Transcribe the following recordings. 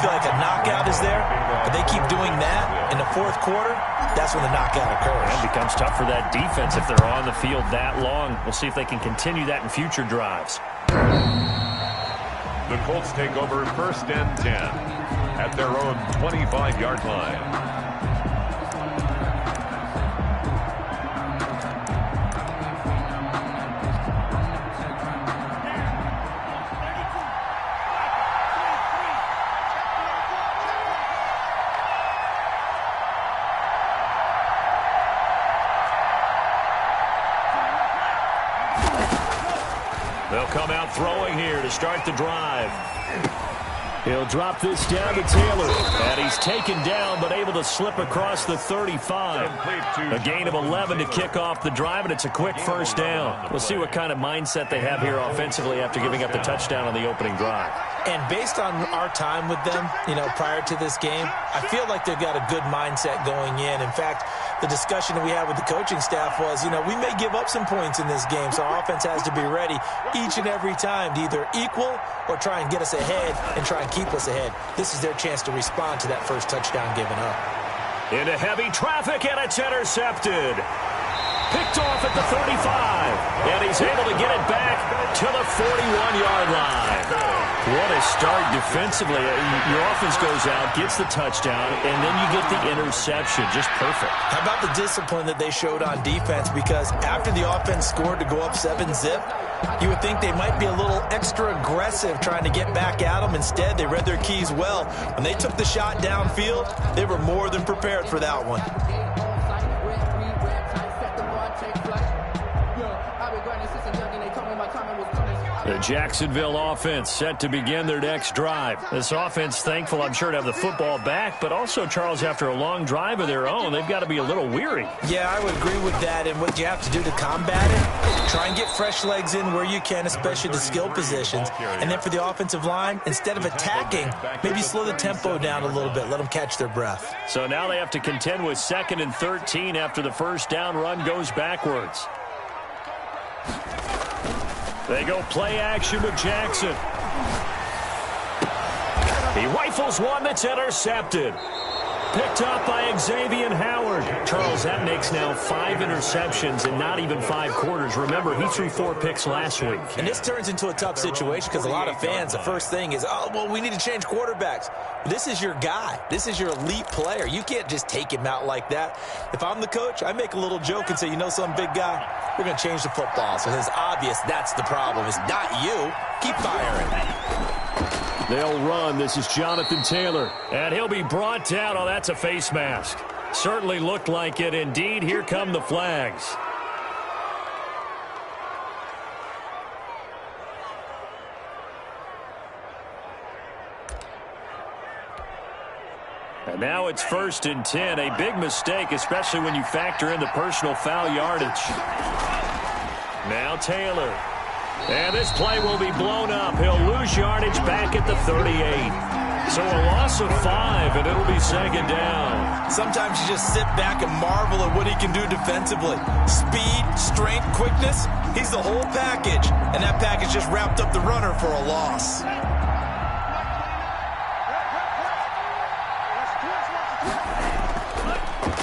feel like a knockout is there, but they keep doing that in the fourth quarter, that's when the knockout occurs. And it becomes tough for that defense if they're on the field that long. We'll see if they can continue that in future drives. The Colts take over 1st and 10 at their own 25-yard line. They'll come out throwing here to start the drive. He'll drop this down to Taylor. And he's taken down, but able to slip across the 35. A gain of 11 to kick off the drive, and it's a quick first down. We'll see what kind of mindset they have here offensively after giving up the touchdown on the opening drive. And based on our time with them, prior to this game, I feel like they've got a good mindset going in. In fact, the discussion that we had with the coaching staff was, we may give up some points in this game, so our offense has to be ready each and every time to either equal or try and get us ahead and try and keep us ahead. This is their chance to respond to that first touchdown given up. Into heavy traffic, and it's intercepted. Picked off at the 35, and he's able to get it back to the 41-yard line. What a start defensively. Your offense goes out, gets the touchdown, and then you get the interception. Just perfect. How about the discipline that they showed on defense? Because after the offense scored to go up 7-zip, you would think they might be a little extra aggressive trying to get back at them. Instead, they read their keys well. When they took the shot downfield, they were more than prepared for that one. The Jacksonville offense set to begin their next drive. This offense thankful, I'm sure, to have the football back, but also, Charles, after a long drive of their own, they've got to be a little weary. Yeah, I would agree with that, and what you have to do to combat it, try and get fresh legs in where you can, especially the skill positions. And then for the offensive line, instead of attacking, maybe slow the tempo down a little bit, let them catch their breath. So now they have to contend with 2nd and 13 after the first down run goes backwards. They go play action with Jackson. He rifles one that's intercepted. Picked up by Xavier Howard. Charles, that makes now 5 interceptions in not even 5 quarters. Remember, he threw 4 picks last week. And this turns into a tough situation because a lot of fans, the first thing is, we need to change quarterbacks. This is your guy. This is your elite player. You can't just take him out like that. If I'm the coach, I make a little joke and say, some big guy, we're going to change the football. So it's obvious that's the problem. It's not you. Keep firing. They'll run. This is Jonathan Taylor. And he'll be brought down. Oh, that's a face mask. Certainly looked like it. Indeed, here come the flags. And now it's 1st and 10. A big mistake, especially when you factor in the personal foul yardage. Now Taylor. And this play will be blown up. He'll lose yardage back at the 38. So a loss of 5, and it'll be 2nd down. Sometimes you just sit back and marvel at what he can do defensively. Speed, strength, quickness, he's the whole package. And that package just wrapped up the runner for a loss.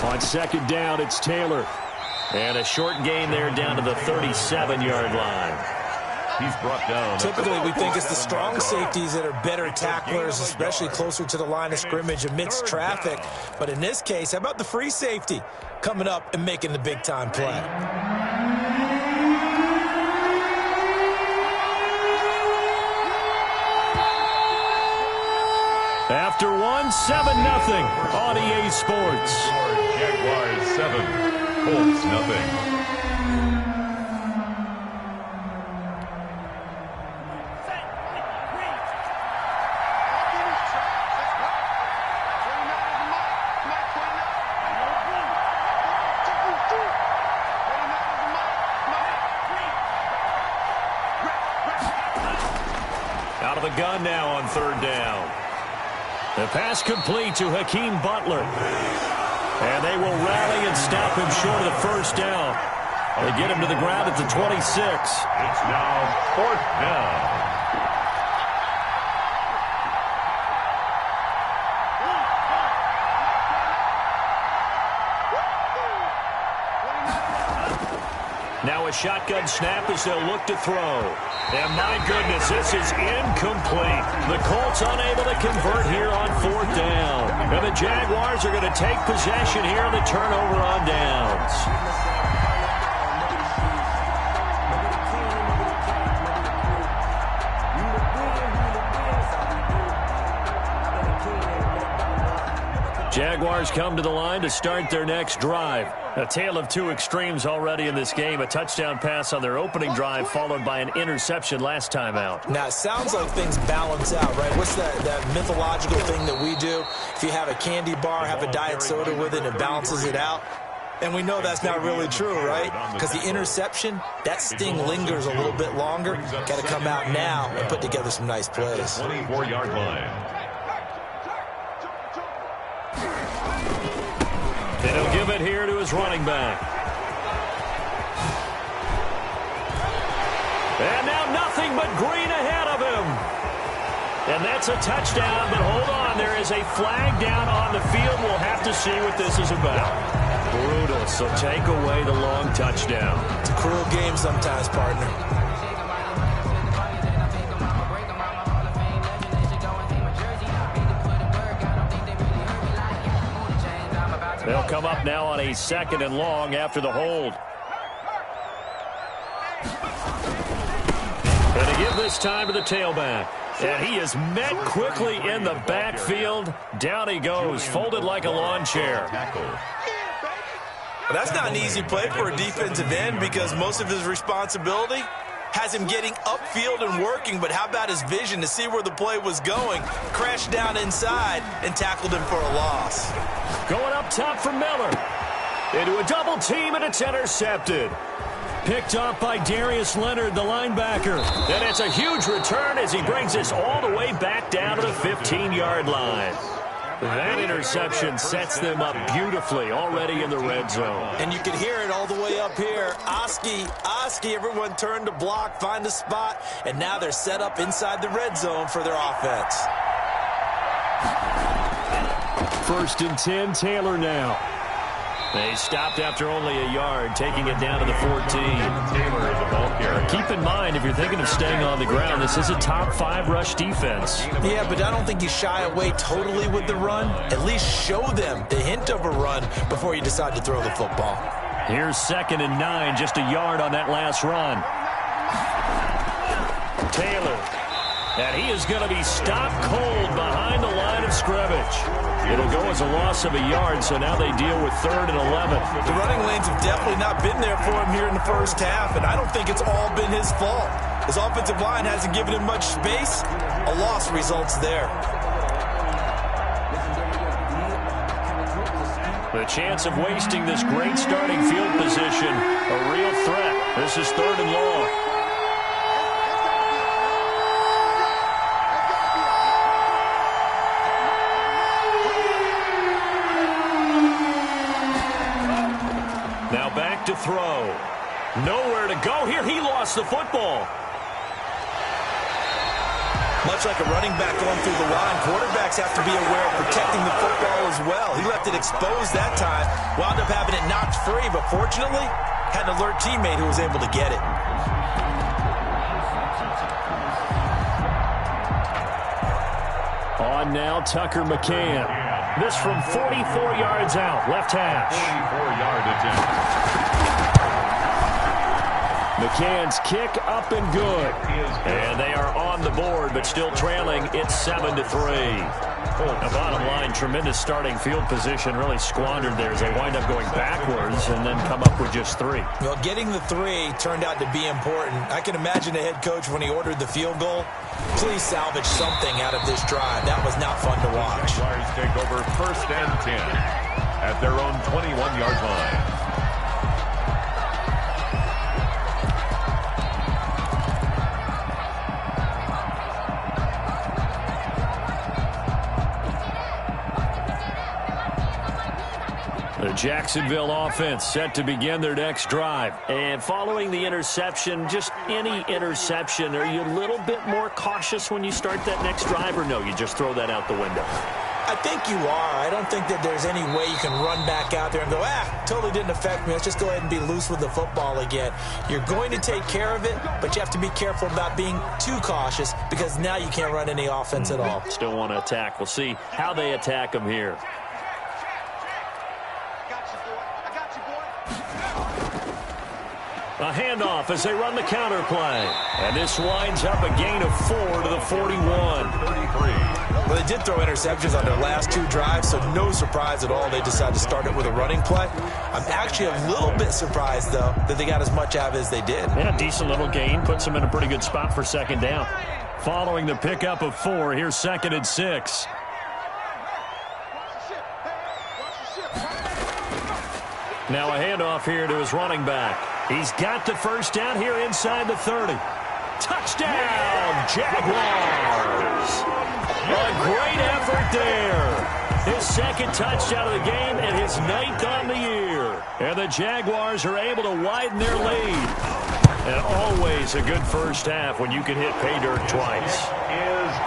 On 2nd down, it's Taylor. And a short gain there down to the 37-yard line. He's brought down. Typically, we think it's the strong safeties that are better tacklers, especially closer to the line of scrimmage amidst traffic. But in this case, how about the free safety coming up and making the big-time play? After 7-0 on EA Sports. Jaguars 7, Colts nothing. Out of the gun now on 3rd down. The pass complete to Hakeem Butler. And they will rally and stop him short of the first down. They get him to the ground at the 26. It's now 4th down. Now a shotgun snap as they'll look to throw. And my goodness, this is incomplete. The Colts unable to convert here on 4th down. And the Jaguars are going to take possession here on the turnover on downs. Jaguars come to the line to start their next drive. A tale of two extremes already in this game. A touchdown pass on their opening drive followed by an interception last time out. Now, it sounds like things balance out, right? What's that mythological thing that we do? If you have a candy bar, have a diet soda with it, it balances it out. And we know that's not really true, right? Because the interception, that sting lingers a little bit longer. Got to come out now and put together some nice plays. 24-yard line. And he'll give it here to his running back. And now nothing but green ahead of him. And that's a touchdown, but hold on. There is a flag down on the field. We'll have to see what this is about. Brutal, so take away the long touchdown. It's a cruel game sometimes, partner. They'll come up now on a 2nd and long after the hold. And to give this time to the tailback. And he is met quickly in the backfield. Down he goes, folded like a lawn chair. Well, that's not an easy play for a defensive end because most of his responsibility has him getting upfield and working, but how about his vision to see where the play was going? Crashed down inside and tackled him for a loss. Going up top for Miller. Into a double team, and it's intercepted. Picked off by Darius Leonard, the linebacker. And it's a huge return as he brings us all the way back down to the 15-yard line. That interception sets them up beautifully already in the red zone. And you can hear it all the way up here. Oski, everyone turned to block, find a spot, and now they're set up inside the red zone for their offense. 1st and 10, Taylor now. They stopped after only a yard, taking it down to the 14. Taylor is the ball carrier. Keep in mind, if you're thinking of staying on the ground, this is a top 5 rush defense. Yeah, but I don't think you shy away totally with the run. At least show them the hint of a run before you decide to throw the football. Here's 2nd and 9, just a yard on that last run. Taylor. And he is going to be stopped cold behind the line of scrimmage. It'll go as a loss of a yard, so now they deal with 3rd and 11. The running lanes have definitely not been there for him here in the first half, and I don't think it's all been his fault. His offensive line hasn't given him much space. A loss results there. The chance of wasting this great starting field position, a real threat. This is 3rd and long. Now back to throw. Nowhere to go here. He lost the football. Much like a running back going through the line, quarterbacks have to be aware of protecting the football as well. He left it exposed that time, wound up having it knocked free, but fortunately, had an alert teammate who was able to get it. On now, Tucker McCann. This from 44 yards out, left hash. 44-yard attempt. McCann's kick up and good. And they are on the board, but still trailing. It's 7-3. Now, bottom line, tremendous starting field position, really squandered there as they wind up going backwards and then come up with just 3. Well, getting the 3 turned out to be important. I can imagine the head coach when he ordered the field goal. Please salvage something out of this drive. That was not fun to watch. Jaguars take over 1st and 10 at their own 21-yard line. The Jacksonville offense set to begin their next drive. And following the interception, just any interception, are you a little bit more cautious when you start that next drive, or no, you just throw that out the window? I think you are. I don't think that there's any way you can run back out there and go, totally didn't affect me. Let's just go ahead and be loose with the football again. You're going to take care of it, but you have to be careful about being too cautious because now you can't run any offense at all. Still want to attack. We'll see how they attack them here. A handoff as they run the counter play. And this winds up a gain of 4 to the 41. 33. Well, they did throw interceptions on their last 2 drives, so no surprise at all they decided to start it with a running play. I'm actually a little bit surprised, though, that they got as much out of it as they did. Yeah, decent little gain. Puts them in a pretty good spot for second down. Following the pickup of 4, here's 2nd and 6. Now a handoff here to his running back. He's got the first down here inside the 30. Touchdown, Jaguars! A great effort there. His 2nd touchdown of the game and his 9th on the year. And the Jaguars are able to widen their lead. And always a good first half when you can hit pay dirt twice.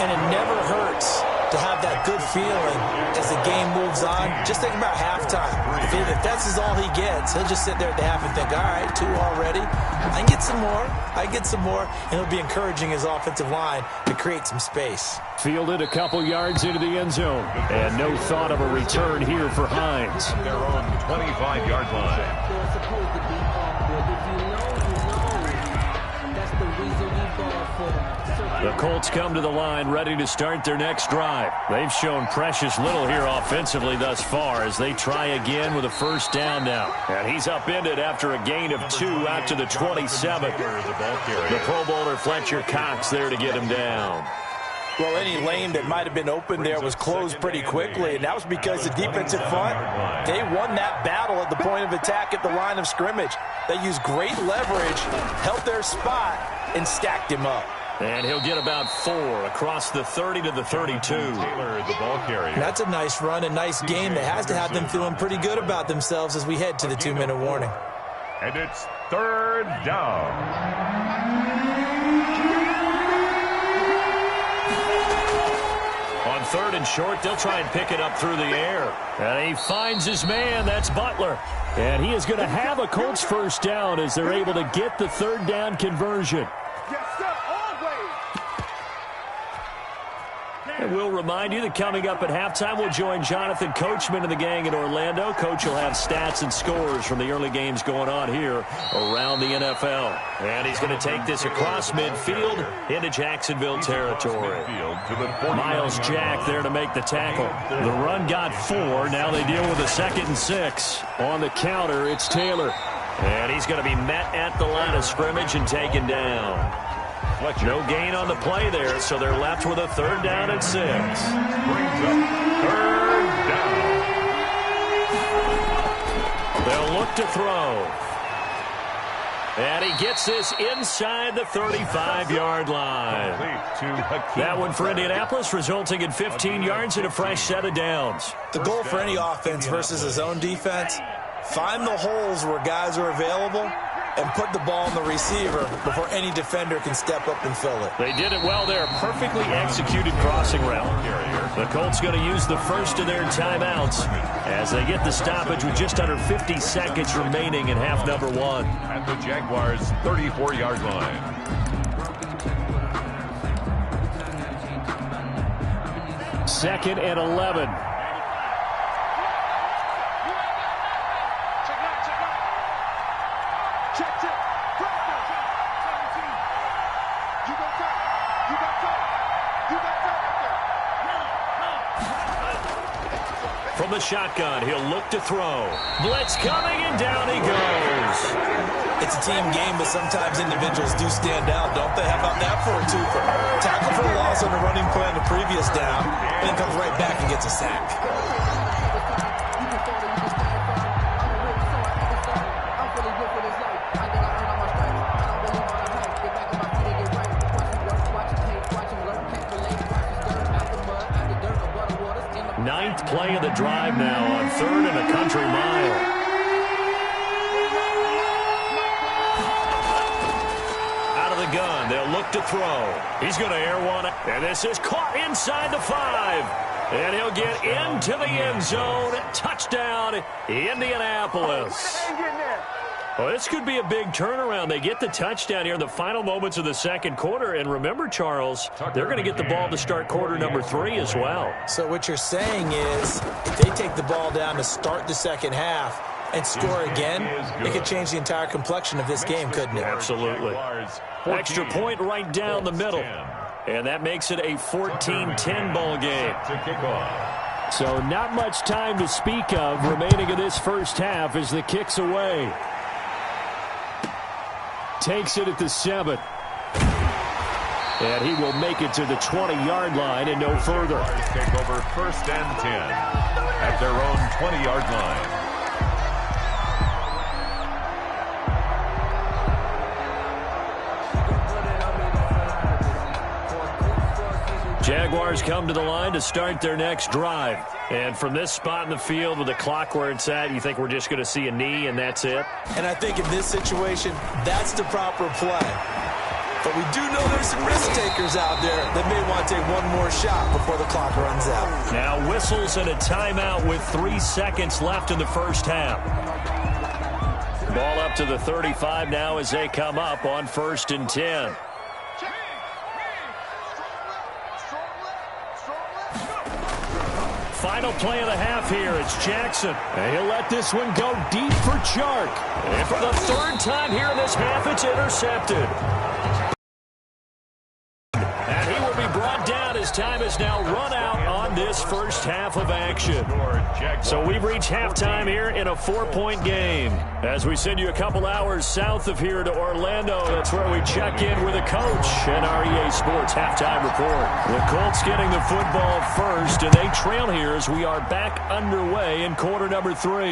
And it never hurts to have that good feeling as the game moves on. Just think about halftime. If that's all he gets, he'll just sit there at the half and think, all right, 2 already. I can get some more. I get some more. And he'll be encouraging his offensive line to create some space. Fielded a couple yards into the end zone. And no thought of a return here for Hines. Their own 25-yard line. The Colts come to the line ready to start their next drive. They've shown precious little here offensively thus far as they try again with a first down now. And he's upended after a gain of 2 out to the 27. The Pro Bowler Fletcher Cox there to get him down. Well, any lane that might have been open there was closed pretty quickly, and that was because the defensive front, they won that battle at the point of attack at the line of scrimmage. They used great leverage, held their spot, and stacked him up. And he'll get about 4 across the 30 to the 32. Taylor, the ball carrier. That's a nice run, a nice game that has to have them feeling pretty good about themselves as we head to the 2-minute warning. And it's 3rd down. On 3rd and short, they'll try and pick it up through the air. And he finds his man. That's Butler. And he is going to have a Colts first down as they're able to get the 3rd down conversion. And we'll remind you that coming up at halftime, we'll join Jonathan Coachman and the gang in Orlando. Coach will have stats and scores from the early games going on here around the NFL. And he's going to take this across midfield into Jacksonville territory. Miles Jack there to make the tackle. The run got 4. Now they deal with a 2nd and 6. On the counter, it's Taylor. And he's going to be met at the line of scrimmage and taken down. No gain on the play there, so they're left with a 3rd down and 6. Brings up 3rd down. They'll look to throw. And he gets this inside the 35-yard line. That one for Indianapolis, resulting in 15 yards and a fresh set of downs. The goal for any offense versus his own defense, find the holes where guys are available and put the ball on the receiver before any defender can step up and fill it. They did it well there. Perfectly executed crossing route. The Colts going to use the first of their timeouts as they get the stoppage with just under 50 seconds remaining in half number 1. At the Jaguars' 34-yard line. Second and 11. From the shotgun, he'll look to throw. Blitz coming, and down he goes. It's a team game, but sometimes individuals do stand out, don't they? How about that for a twofer? Tackle for a loss on the running play on the previous down, then comes right back and gets a sack. Ninth play of the drive now on 3rd and a country mile. Out of the gun, they'll look to throw. He's going to air one, and this is caught inside the 5. And he'll get into the end zone. Touchdown, Indianapolis. Well, this could be a big turnaround. They get the touchdown here in the final moments of the second quarter. And remember, Charles, they're going to get the ball to start quarter number 3 as well. So what you're saying is if they take the ball down to start the second half and score again, it could change the entire complexion of this game, couldn't it? Absolutely. Extra point right down the middle. And that makes it a 14-10 ball game. So not much time to speak of remaining in this first half as the kick's away. Takes it at the 7. And he will make it to the 20-yard line and no further. Take over first and 10 at their own 20-yard line. Jaguars come to the line to start their next drive. And from this spot in the field with the clock where it's at, you think we're just going to see a knee and that's it? And I think in this situation, that's the proper play. But we do know there's some risk takers out there that may want to take one more shot before the clock runs out. Now whistles and a timeout with 3 seconds left in the first half. Ball up to the 35 now as they come up on first and 10. Final play of the half here. It's Jackson. And he'll let this one go deep for Chark. And for the 3rd time here in this half, it's intercepted. And he will be brought down as time is now run out on this first half of action. So we've reached halftime here in a 4-point game. As we send you a couple hours south of here to Orlando, that's where we check in with a coach and our EA Sports halftime report. The Colts getting the football first, and they trail here as we are back underway in quarter number 3.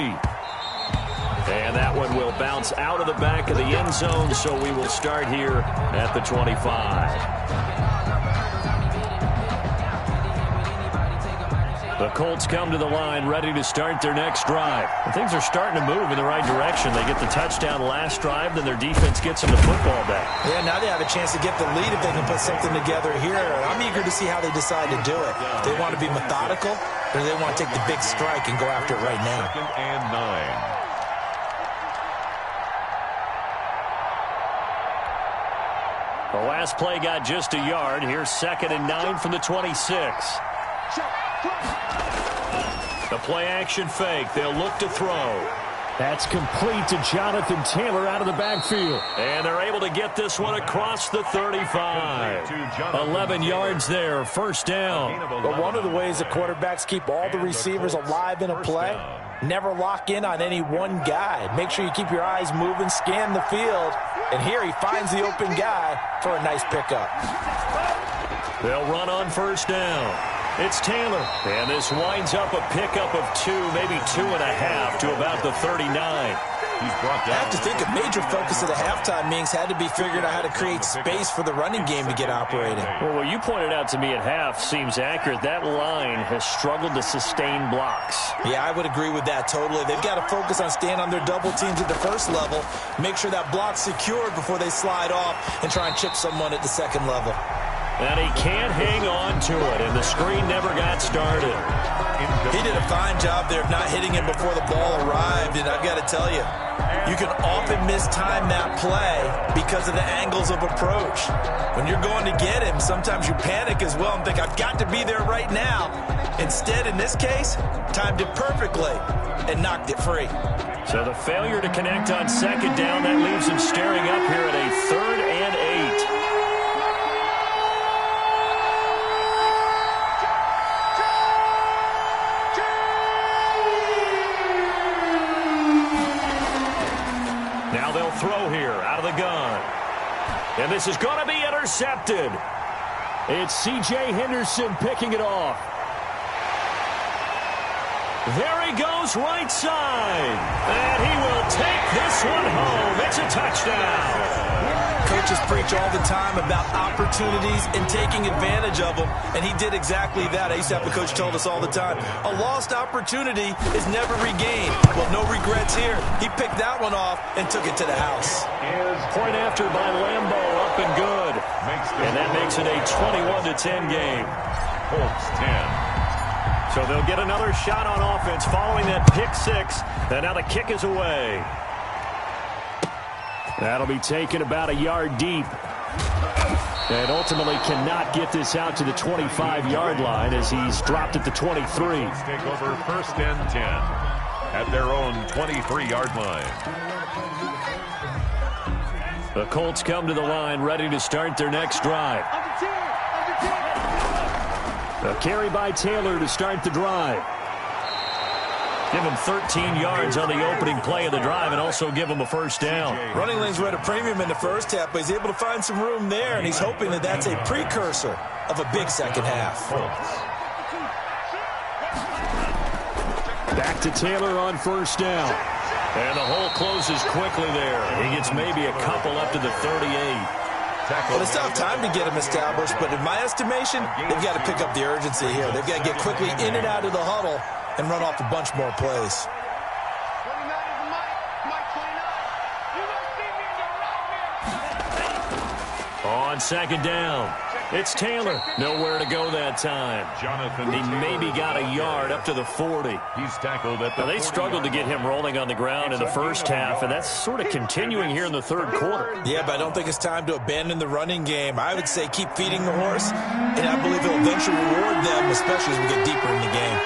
And that one will bounce out of the back of the end zone, so we will start here at the 25. The Colts come to the line ready to start their next drive. And things are starting to move in the right direction. They get the touchdown last drive, then their defense gets them the football back. Yeah, now they have a chance to get the lead if they can put something together here. I'm eager to see how they decide to do it. They want to be methodical, or they want to take the big strike and go after it right now. 2nd and 9. The last play got just a yard. Here's 2nd and 9 from the 26. The play-action fake. They'll look to throw. That's complete to Jonathan Taylor out of the backfield. And they're able to get this one across the 35. 11 yards there, first down. But one of the ways the quarterbacks keep all the receivers alive in a play, never lock in on any one guy. Make sure you keep your eyes moving, scan the field. And here he finds the open guy for a nice pickup. They'll run on first down. It's Taylor, and this winds up a pickup of 2, maybe 2.5 to about the 39. He's brought down. I have to think a major focus of the halftime meetings had to be figuring out how to create space for the running game to get operating. Well, what you pointed out to me at half seems accurate. That line has struggled to sustain blocks. Yeah, I would agree with that totally. They've got to focus on staying on their double teams at the first level, make sure that block's secured before they slide off and try and chip someone at the second level. And he can't hang on to it, and the screen never got started. He did a fine job there of not hitting him before the ball arrived, and I've got to tell you, you can often mistime that play because of the angles of approach. When you're going to get him, sometimes you panic as well and think, I've got to be there right now. Instead, in this case, timed it perfectly and knocked it free. So the failure to connect on second down, that leaves him staring up here at a 3rd and 8. Now they'll throw here out of the gun. And this is going to be intercepted. It's C.J. Henderson picking it off. There he goes right side. And he will take this one home. It's a touchdown. Coaches preach all the time about opportunities and taking advantage of them, and he did exactly that. I used to have a coach told us all the time, a lost opportunity is never regained. Well, no regrets here. He picked that one off and took it to the house. Point after by Lambeau, up and good. And that makes it a 21-10 game. Colts 10. So they'll get another shot on offense following that pick six. And now the kick is away. That'll be taken about a yard deep. And ultimately cannot get this out to the 25-yard line as he's dropped at the 23. Take over 1st and 10 at their own 23-yard line. The Colts come to the line ready to start their next drive. A carry by Taylor to start the drive. Give him 13 yards on the opening play of the drive and also give him a first down. Running lanes were at a premium in the first half, but he's able to find some room there, and he's hoping that that's a precursor of a big second half. Back to Taylor on first down. And the hole closes quickly there. He gets maybe a couple up to the 38. Well, it's tough time to get him established, but in my estimation, they've got to pick up the urgency here. They've got to get quickly in and out of the huddle and run off a bunch more plays. On second down, it's Taylor. Nowhere to go that time. He maybe got a yard up to the 40. He's tackled at the Now, they struggled to get him rolling on the ground in the first half, and that's sort of continuing here in the third quarter. Yeah, but I don't think it's time to abandon the running game. I would say keep feeding the horse, and I believe it'll eventually reward them, especially as we get deeper in the game.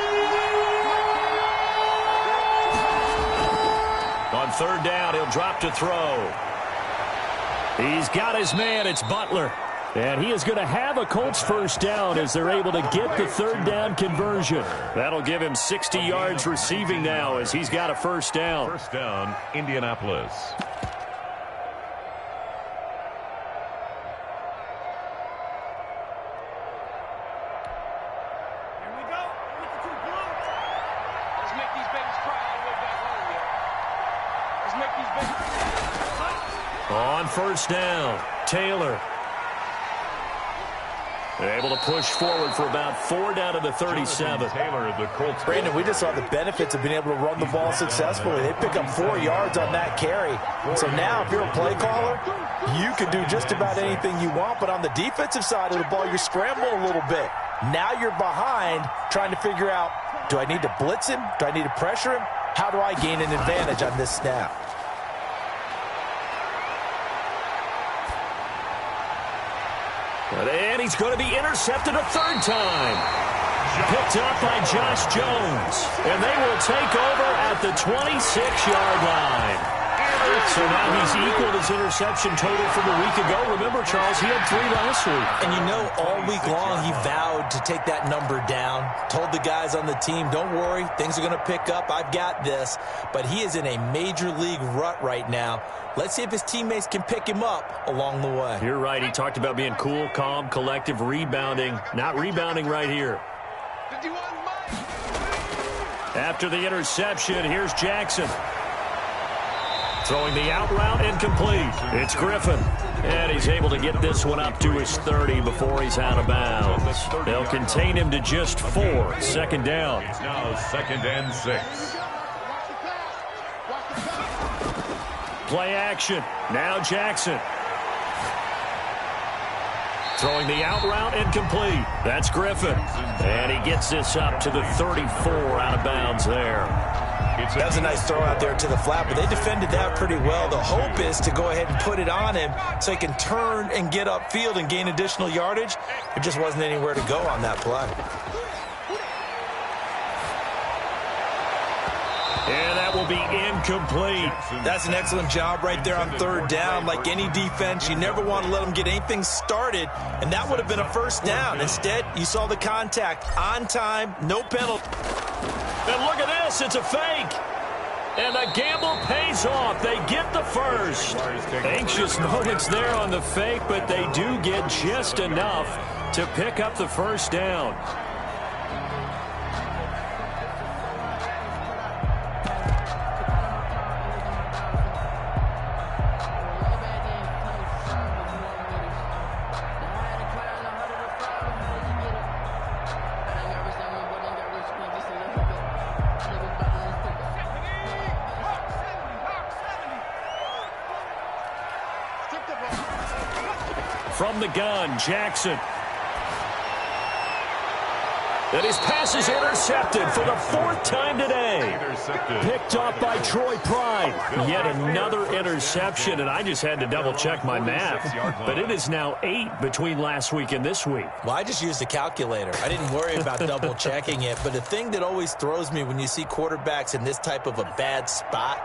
On third down, he'll drop to throw. He's got his man. It's Butler. And he is going to have a Colts first down as they're able to get the third down conversion. That'll give him 60 yards receiving now as he's got a first down. First down, Indianapolis. On first down, Taylor. They're able to push forward for about 4 down to the 37. Taylor, the Colts. Brandon, we just saw the benefits of being able to run the ball successfully. They pick up 4 yards on that carry. So now, if you're a play caller, you can do just about anything you want. But on the defensive side of the ball, you're scrambling a little bit. Now you're behind trying to figure out, do I need to blitz him? Do I need to pressure him? How do I gain an advantage on this snap? And he's going to be intercepted a third time. Picked up by Josh Jones. And they will take over at the 26-yard line. So now he's equaled his interception total from a week ago. Remember, Charles, he had 3 last week. And you know, all week long he vowed to take that number down. Told the guys on the team, don't worry, things are going to pick up. I've got this. But he is in a major league rut right now. Let's see if his teammates can pick him up along the way. You're right. He talked about being cool, calm, collective, rebounding. Not rebounding right here. After the interception, here's Jackson. Throwing the out route incomplete. It's Griffin. And he's able to get this one up to his 30 before he's out of bounds. They'll contain him to just 4. Second down. It's now 2nd and 6. Play action. Now Jackson. Throwing the out route incomplete. That's Griffin. And he gets this up to the 34 out of bounds there. That was a nice throw out there to the flat, but they defended that pretty well. The hope is to go ahead and put it on him so he can turn and get upfield and gain additional yardage. There just wasn't anywhere to go on that play. And that will be incomplete. That's an excellent job right there on third down. Like any defense, you never want to let them get anything started, and that would have been a first down. Instead, you saw the contact on time, no penalty. And look at this, it's a fake. And the gamble pays off. They get the first. Anxious moments there on the fake, but they do get just enough to pick up the first down. From the gun, Jackson. And his pass is intercepted for the 4th time today. Picked off by Troy Pride. Yet another interception, and I just had to double-check my math. But it is now 8 between last week and this week. Well, I just used a calculator. I didn't worry about double-checking it. But the thing that always throws me when you see quarterbacks in this type of a bad spot,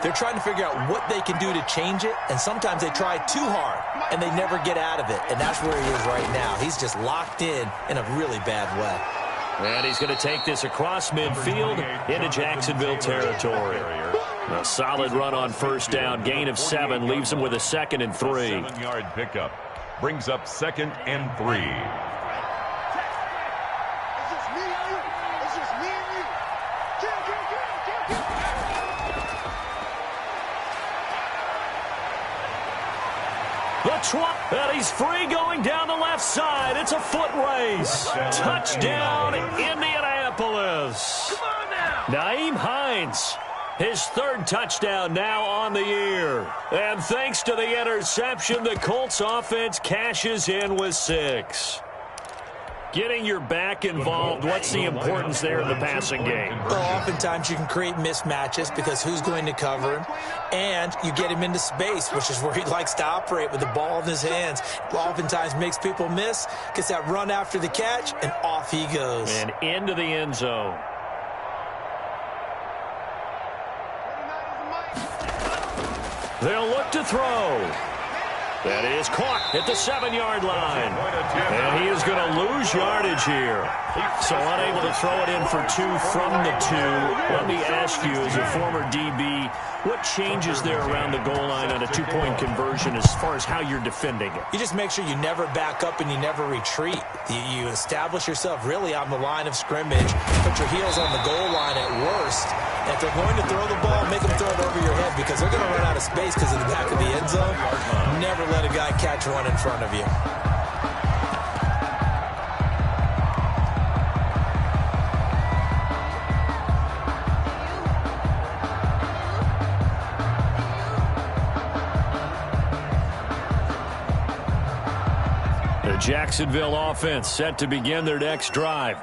they're trying to figure out what they can do to change it, and sometimes they try too hard, and they never get out of it, and that's where he is right now. He's just locked in a really bad way. And he's going to take this across midfield into Jacksonville territory. A solid run on first down, gain of 7, leaves him with a 2nd and 3. 7-yard pickup brings up 2nd and 3. And he's free going down the left side. It's a foot race. Touchdown, Indianapolis. Come on now. Nyheim Hines, his 3rd touchdown now on the year. And thanks to the interception, the Colts offense cashes in with 6. Getting your back involved, what's the importance there in the passing game? Well, oftentimes you can create mismatches because who's going to cover him, and you get him into space, which is where he likes to operate with the ball in his hands. Oftentimes makes people miss, gets that run after the catch, and off he goes. And into the end zone. They'll look to throw. That is caught at the 7-yard line. And he is going to lose yardage here. So unable to throw it in for 2 from the 2. Let me ask you, as a former DB, what changes there around the goal line on a 2-point conversion as far as how you're defending it? You just make sure you never back up and you never retreat. You establish yourself really on the line of scrimmage, put your heels on the goal line at worst. And if they're going to throw the ball, make them throw it over your head because they're going to run out of space because of the back of the end zone. Never let a guy catch one in front of you. The Jacksonville offense set to begin their next drive.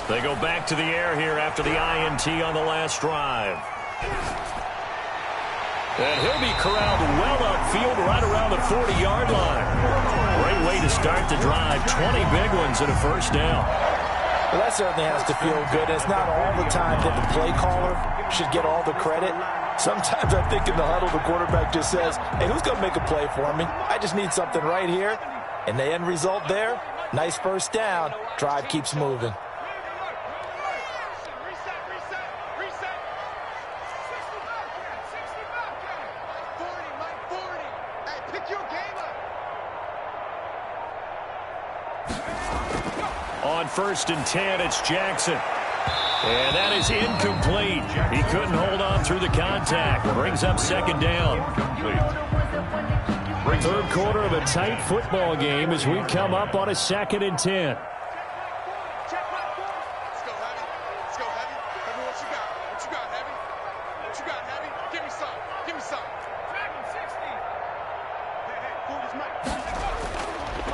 They go back to the air here after the INT on the last drive. And he'll be corralled well upfield right around the 40-yard line. Great way to start the drive. 20 big ones and a first down. Well, that certainly has to feel good. It's not all the time that the play caller should get all the credit. Sometimes I think in the huddle, the quarterback just says, hey, who's going to make a play for me? I just need something right here. And the end result there, nice first down. Drive keeps moving. On 1st and 10, it's Jackson. And that is incomplete. He couldn't hold on through the contact. Brings up 2nd down. 3rd quarter of a tight football game as we come up on a 2nd and 10.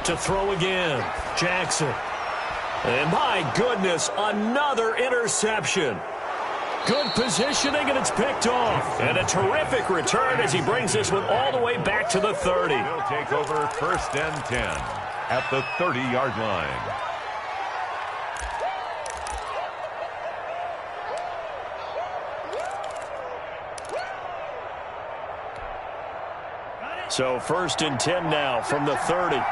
To throw again, Jackson. And my goodness, another interception. Good positioning, and it's picked off. And a terrific return as he brings this one all the way back to the 30. He'll take over 1st and 10 at the 30-yard line. So 1st and 10 now from the 30.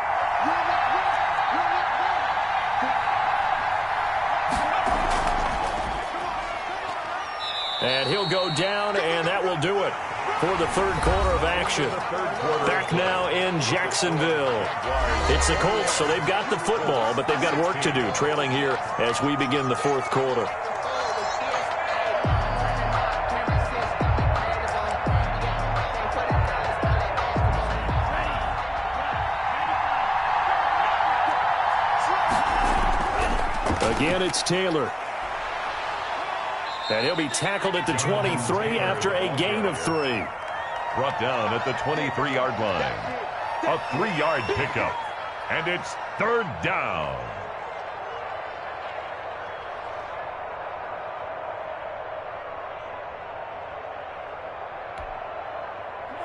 And he'll go down, and that will do it for the 3rd quarter of action. Back now in Jacksonville. It's the Colts, so they've got the football, but they've got work to do, trailing here as we begin the 4th quarter. Again, it's Taylor. And he'll be tackled at the 23 after a gain of 3. Brought down at the 23-yard line. A 3-yard pickup. And it's 3rd down.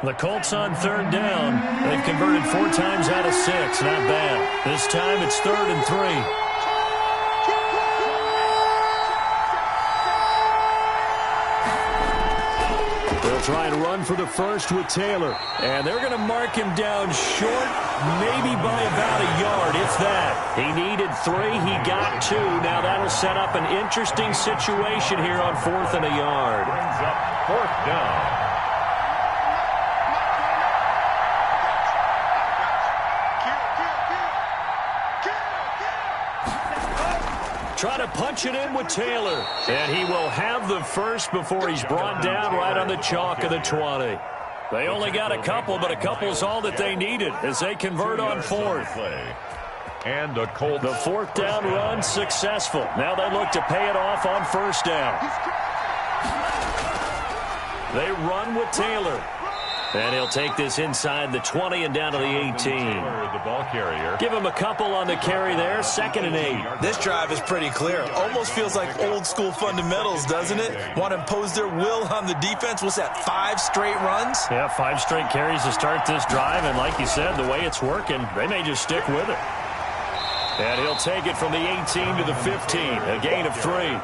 The Colts on 3rd down. They've converted 4 times out of 6. Not bad. This time it's 3rd and 3. They'll try and run for the first with Taylor. And they're going to mark him down short, maybe by about a yard, if that. He needed 3. He got 2. Now that'll set up an interesting situation here on 4th and a yard. Brings up 4th down. Try to punch it in with Taylor. And he will have the first before he's brought down right on the chalk of the 20. They only got a couple, but a couple's all that they needed as they convert on 4th. And a Colts. The 4th down run successful. Now they look to pay it off on 1st down. They run with Taylor. And he'll take this inside the 20 and down to the 18. The ball carrier. Give him a couple on the carry there. 2nd and 8. This drive is pretty clear. Almost feels like old school fundamentals, doesn't it? Want to impose their will on the defense. What's that, 5 straight runs? Yeah, 5 straight carries to start this drive. And like you said, the way it's working, they may just stick with it. And he'll take it from the 18 to the 15. A gain of 3.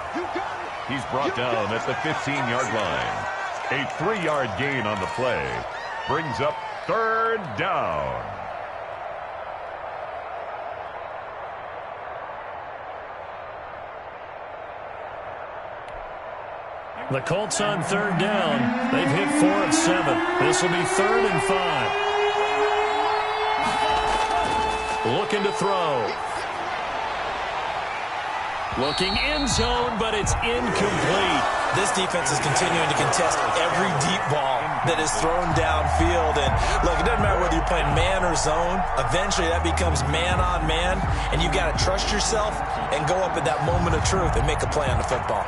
He's brought down at the 15-yard line. A 3-yard gain on the play. Brings up 3rd down. The Colts on 3rd down. They've hit 4 of 7. This will be 3rd and 5. Looking to throw. Looking end zone, but it's incomplete. This defense is continuing to contest every deep ball that is thrown downfield. And, look, it doesn't matter whether you're playing man or zone. Eventually, that becomes man-on-man, and you've got to trust yourself and go up at that moment of truth and make a play on the football.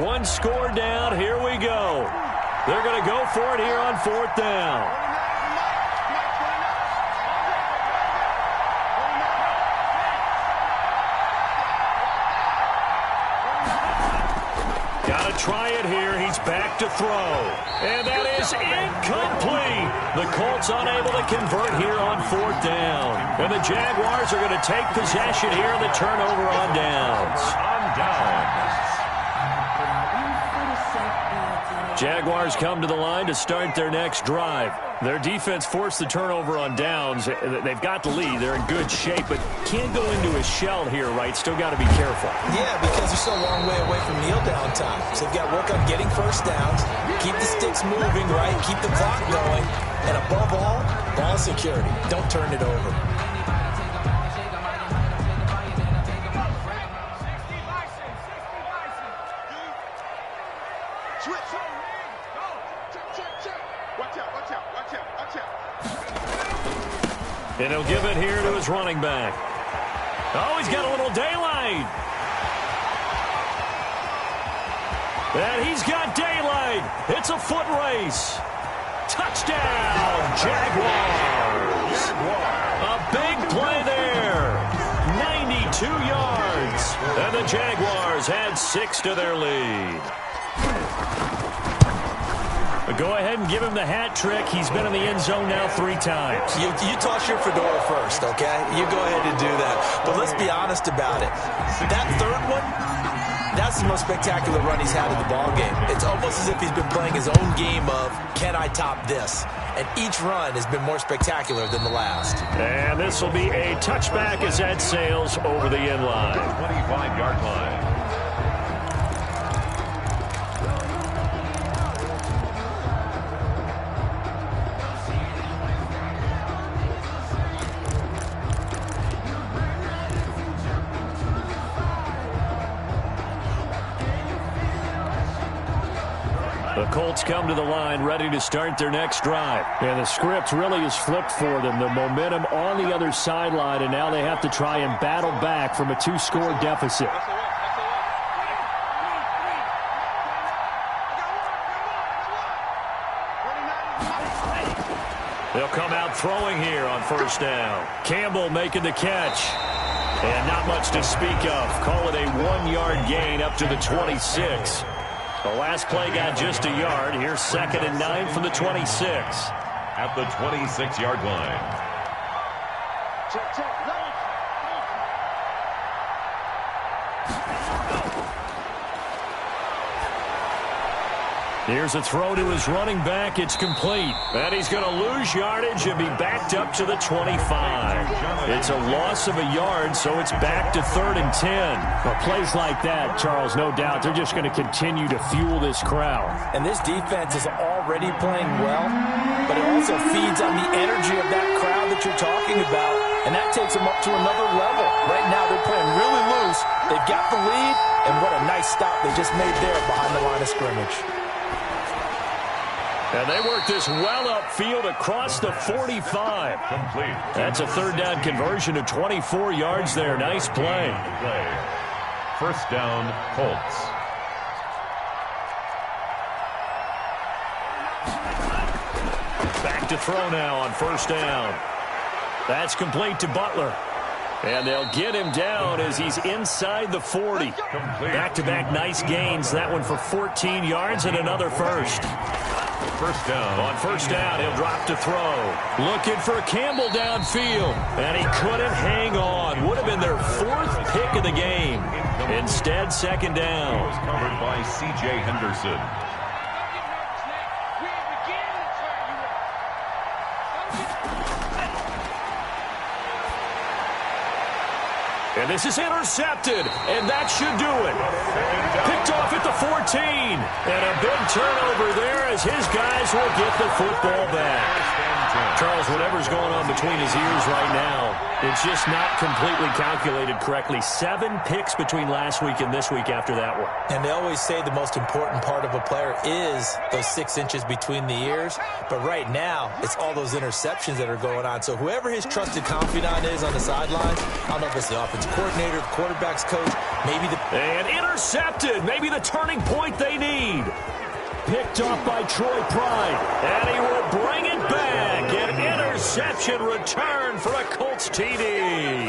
One score down. Here we go. They're going to go for it here on 4th down. Got to try it here. He's back to throw. And that is incomplete. The Colts unable to convert here on 4th down. And the Jaguars are going to take possession here on the turnover on downs. Jaguars come to the line to start their next drive. Their defense forced the turnover on downs. They've got the lead. They're in good shape, but can't go into a shell here, right? Still got to be careful. Yeah, because they're so a long way away from kneel down time. So they've got to work on getting first downs, keep the sticks moving, right? Keep the clock going. And above all, ball security. Don't turn it over. And he'll give it here to his running back. Oh, he's got a little daylight. And he's got daylight. It's a foot race. Touchdown, Jaguars. A big play there. 92 yards. And the Jaguars add 6 to their lead. Go ahead and give him the hat trick. He's been in the end zone now 3 times. You toss your fedora first, okay? You go ahead and do that. But let's be honest about it. That 3rd one, that's the most spectacular run he's had in the ballgame. It's almost as if he's been playing his own game of, can I top this? And each run has been more spectacular than the last. And this will be a touchback as that sails over the end line. 25-yard line. The Colts come to the line ready to start their next drive. And the script really is flipped for them. The momentum on the other sideline, and now they have to try and battle back from a 2-score deficit. They'll come out throwing here on first down. Campbell making the catch. And not much to speak of. Call it a 1-yard gain up to the 26. The last play got just a yard. Here's 2nd and 9 from the 26. At the 26-yard line. Here's a throw to his running back. It's complete. And he's going to lose yardage and be backed up to the 25. It's a loss of a yard, so it's back to 3rd and 10. Well, plays like that, Charles, no doubt, they're just going to continue to fuel this crowd. And this defense is already playing well, but it also feeds on the energy of that crowd that you're talking about, and that takes them up to another level. Right now, they're playing really loose. They've got the lead, and what a nice stop they just made there behind the line of scrimmage. And they work this well upfield across the 45. Complete. That's a 3rd down conversion of 24 yards there. Nice play. First down, Colts. Back to throw now on first down. That's complete to Butler. And they'll get him down as he's inside the 40. Back-to-back nice gains. That one for 14 yards and another first. First down. On first down, he'll drop to throw. Looking for Campbell downfield. And he couldn't hang on. Would have been their 4th pick of the game. Instead, 2nd down. Was covered by C.J. Henderson. And this is intercepted, and that should do it. Picked off at the 14. And a big turnover there as his guys will get the football back. Charles, whatever's going on between his ears right now, it's just not completely calculated correctly. 7 picks between last week and this week after that one. And they always say the most important part of a player is those 6 inches between the ears. But right now, it's all those interceptions that are going on. So whoever his trusted confidant is on the sidelines, I don't know if it's the offensive coordinator, the quarterback's coach, maybe the... And intercepted, maybe the turning point they need. Picked off by Troy Pride. And he will bring it back. An interception return for a Colts TD.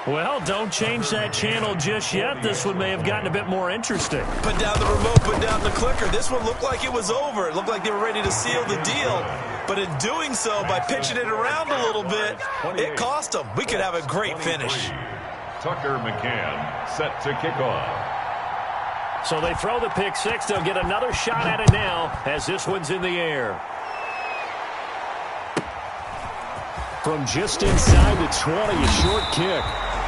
Well, don't change that channel just yet. This one may have gotten a bit more interesting. Put down the remote, put down the clicker. This one looked like it was over. It looked like they were ready to seal the deal. But in doing so, by pitching it around a little bit, it cost them. We could have a great finish. Tucker McCann set to kick off. So they throw the pick six. They'll get another shot at it now as this one's in the air. From just inside the 20, a short kick.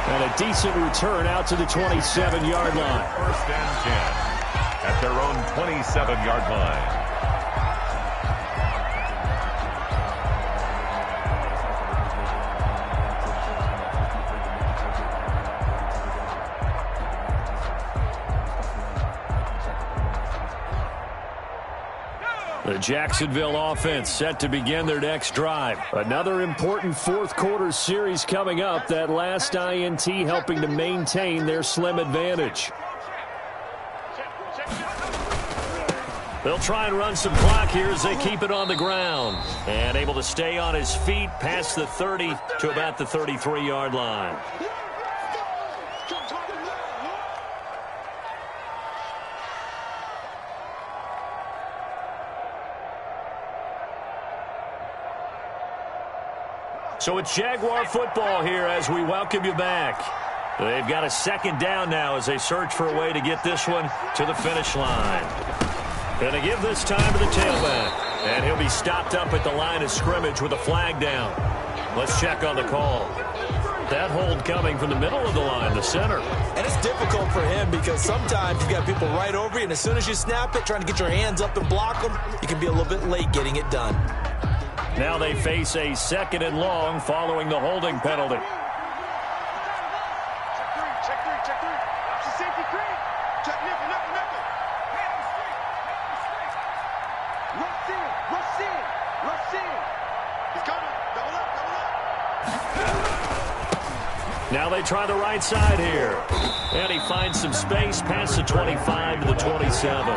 And a decent return out to the 27-yard line. First and 10 at their own 27-yard line. The Jacksonville offense set to begin their next drive. Another important fourth-quarter series coming up. That last INT helping to maintain their slim advantage. They'll try and run some clock here as they keep it on the ground. And able to stay on his feet past the 30 to about the 33-yard line. So it's Jaguar football here as we welcome you back. They've got a second down now as they search for a way to get this one to the finish line. Going to give this time to the tailback. And he'll be stopped up at the line of scrimmage with a flag down. Let's check on the call. That hold coming from the middle of the line, the center. And it's difficult for him because sometimes you've got people right over you, and as soon as you snap it, trying to get your hands up and block them, you can be a little bit late getting it done. Now they face a second and long following the holding penalty. Now they try the right side here. And he finds some space past the 25 to the 27.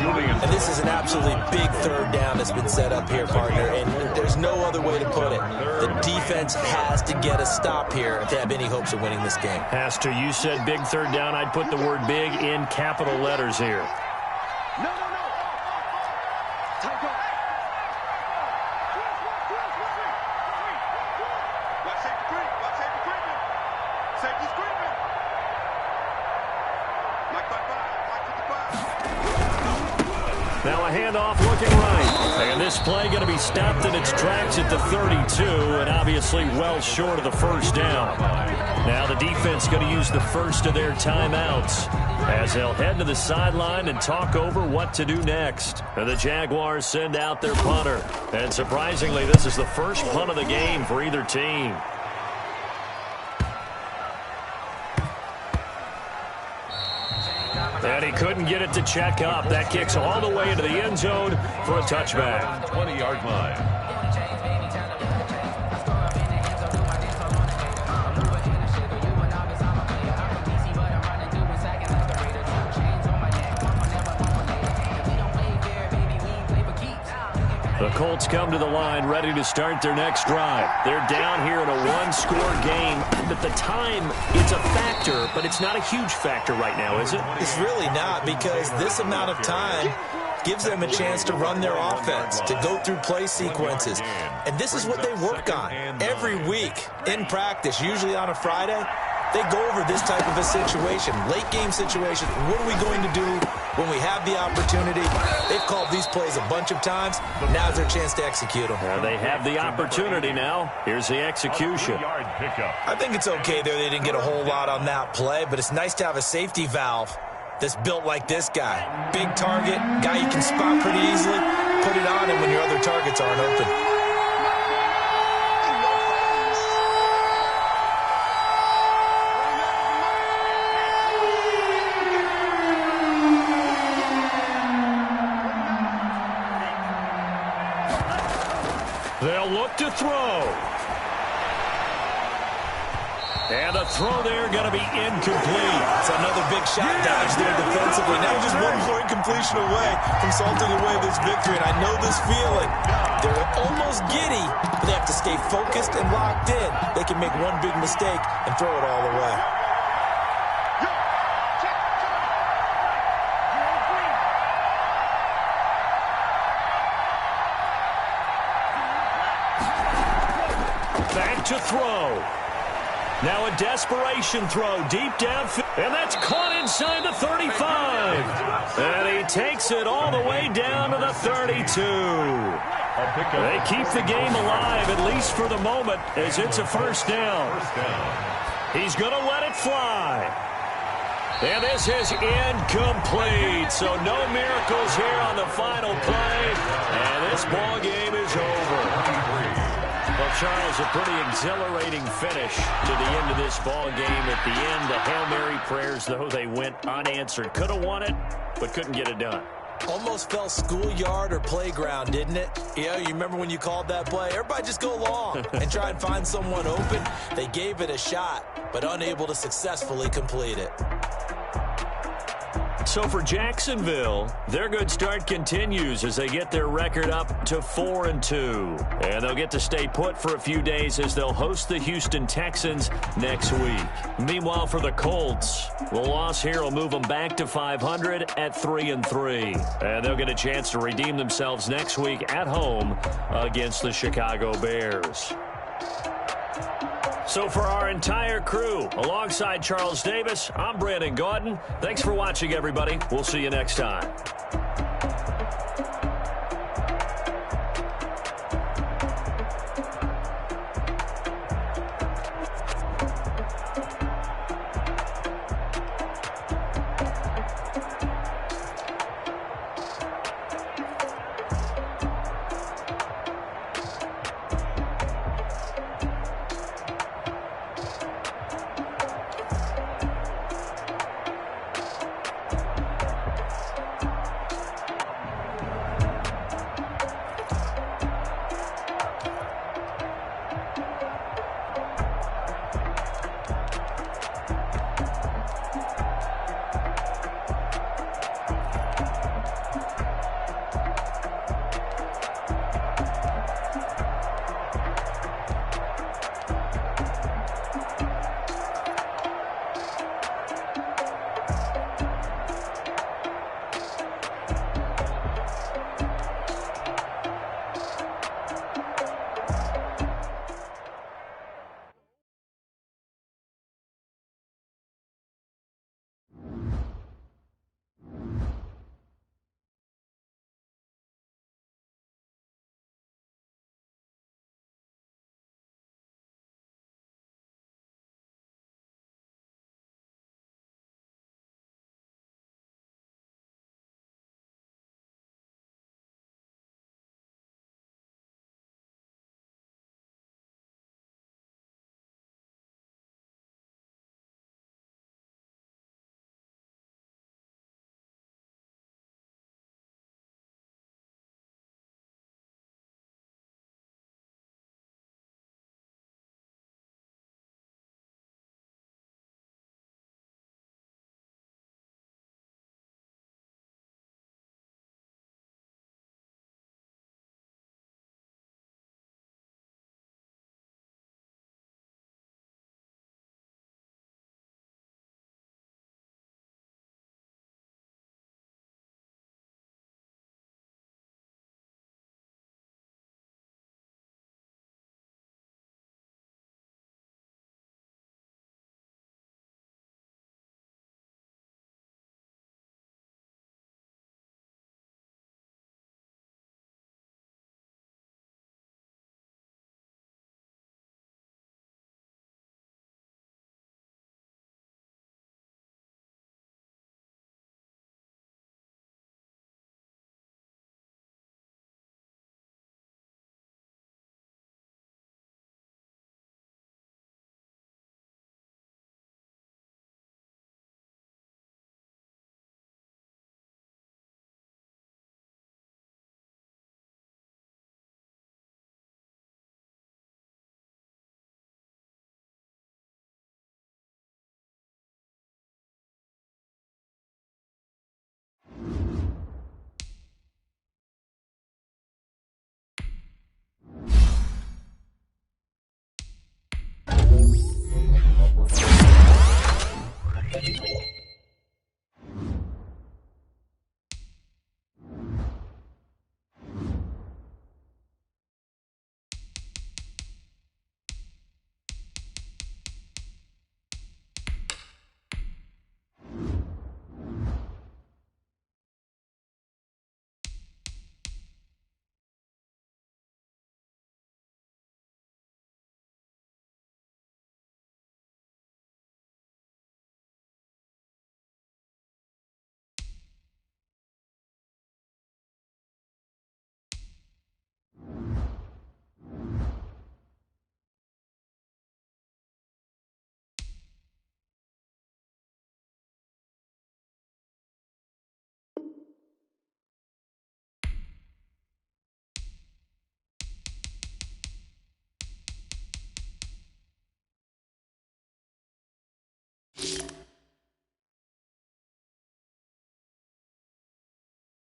And this is an absolutely big third down that's been set up here, partner, and there's no other way to put it. The defense has to get a stop here if they have any hopes of winning this game. Has to. You said big third down. I'd put the word big in capital letters here. Now a handoff looking right. And this play going to be stopped in its tracks at the 32, and obviously well short of the first down. Now the defense going to use the first of their timeouts as they'll head to the sideline and talk over what to do next. And the Jaguars send out their punter. And surprisingly, this is the first punt of the game for either team. And he couldn't get it to check up. That kicks all the way into the end zone for a touchback. 20-yard line. The Colts come to the line ready to start their next drive. They're down here in a one-score game. At the time, it's a factor, but it's not a huge factor right now, is it? It's really not, because this amount of time gives them a chance to run their offense, to go through play sequences. And this is what they work on every week in practice, usually on a Friday. They go over this type of a situation, late game situation. What are we going to do when we have the opportunity? They've called these plays a bunch of times. Now's their chance to execute them. They have the opportunity now. Here's the execution. I think it's okay there. They didn't get a whole lot on that play, but it's nice to have a safety valve that's built like this guy. Big target, guy you can spot pretty easily. Put it on him when your other targets aren't open. They'll look to throw. And the throw there going to be incomplete. It's another big shot dodge there defensively. Now just 1 point completion away from salting away this victory. And I know this feeling. They're almost giddy, but they have to stay focused and locked in. They can make one big mistake and throw it all away. Back to throw. Now a desperation throw deep downfield. And that's caught inside the 35. And he takes it all the way down to the 32. They keep the game alive, at least for the moment, as it's a first down. He's going to let it fly. And this is incomplete. So no miracles here on the final play. And this ball game is over. Well, Charles, a pretty exhilarating finish to the end of this ball game. At the end, the Hail Mary prayers, though, they went unanswered. Could have won it, but couldn't get it done. Almost felt schoolyard or playground, didn't it? Yeah, you remember when you called that play? Everybody just go long and try and find someone open. They gave it a shot, but unable to successfully complete it. So for Jacksonville, their good start continues as they get their record up to 4-2. And they'll get to stay put for a few days as they'll host the Houston Texans next week. Meanwhile, for the Colts, the loss here will move them back to 500 at 3-3. And they'll get a chance to redeem themselves next week at home against the Chicago Bears. So for our entire crew, alongside Charles Davis, I'm Brandon Gaudin. Thanks for watching, everybody. We'll see you next time.